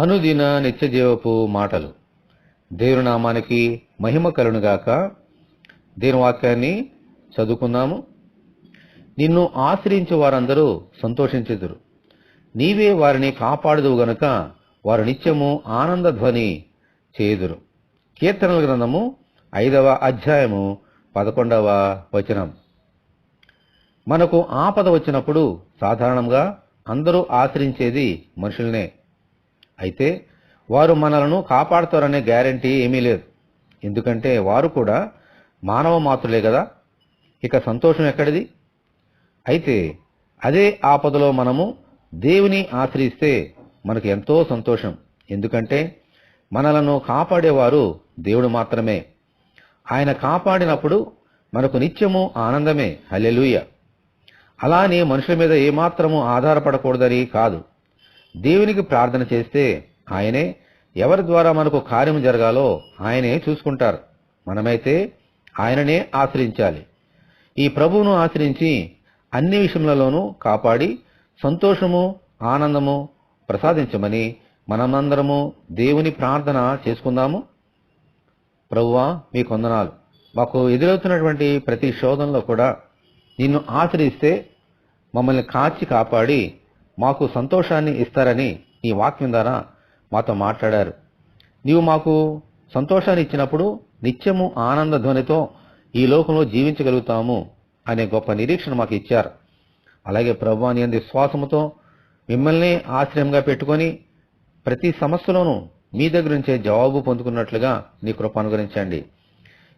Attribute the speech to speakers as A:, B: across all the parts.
A: అనుదిన నిత్యజీవపు మాటలు. దేవుని నామానికి మహిమ కలుగునుగాక. దేవుని వాక్యాన్ని చదువుకుందాము. నిన్ను ఆశ్రయించు వారందరూ సంతోషించెదరు. నీవే వారిని కాపాడుదువు గనుక వారు నిత్యము ఆనంద ధ్వని చేయుదురు. కీర్తనల గ్రంథము 5వ అధ్యాయము 11వ వచనం. మనకు ఆపద వచ్చినప్పుడు సాధారణంగా అందరూ ఆశ్రయించేది మనుషులనే. అయితే వారు మనలను కాపాడుతారనే గ్యారంటీ ఏమీ లేదు. ఎందుకంటే వారు కూడా మానవ మాత్రులే కదా. ఇక సంతోషం ఎక్కడిది? అయితే అదే ఆపదలో మనము దేవుని ఆశ్రయిస్తే మనకు ఎంతో సంతోషం. ఎందుకంటే మనలను కాపాడేవారు దేవుడు మాత్రమే. ఆయన కాపాడినప్పుడు మనకు నిత్యము ఆనందమే. హల్లెలూయా. అలానే మనుషుల మీద ఏమాత్రము ఆధారపడకూడదని కాదు. దేవునికి ప్రార్థన చేస్తే ఆయనే ఎవరి ద్వారా మనకు కార్యము జరగాలో ఆయనే చూసుకుంటారు. మనమైతే ఆయననే ఆశ్రయించాలి. ఈ ప్రభువును ఆశ్రయించి అన్ని విషయములలోనూ కాపాడి సంతోషము ఆనందము ప్రసాదించమని మనమందరము దేవుని ప్రార్థన చేసుకుందాము. ప్రభువా, మీకు వందనాలు. మాకు ఎదురవుతున్నటువంటి ప్రతి శోధనలో కూడా నిన్ను ఆశ్రయిస్తే మమ్మల్ని కాచి కాపాడి మాకు సంతోషాన్ని ఇస్తారని ఈ వాక్యం ద్వారా మాతో మాట్లాడారు. నీవు మాకు సంతోషాన్ని ఇచ్చినప్పుడు నిత్యము ఆనంద ధ్వనితో ఈ లోకంలో జీవించగలుగుతాము అనే గొప్ప నిరీక్షణ మాకు ఇచ్చారు. అలాగే ప్రభువా, నీ యందు విశ్వాసముతో మిమ్మల్ని ఆశ్రయంగా పెట్టుకొని ప్రతి సమస్యలోనూ మీ దగ్గర నుంచే జవాబు పొందుకున్నట్లుగా నీ కృప అనుగ్రహించండి.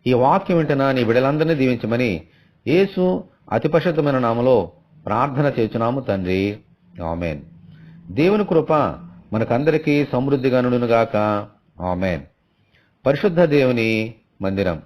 A: ఈ వాక్యం వింటున్న నీ బిడ్డలందరినీ దీవించమని యేసు అతి పరిశుద్ధమైన నామములో ప్రార్థన చేస్తున్నాము తండ్రి. ఆమేన్. దేవుని కృప మనకందరికీ సమృద్ధిగా నుండునుగాక. ఆమేన్. పరిశుద్ధ దేవుని మందిరం.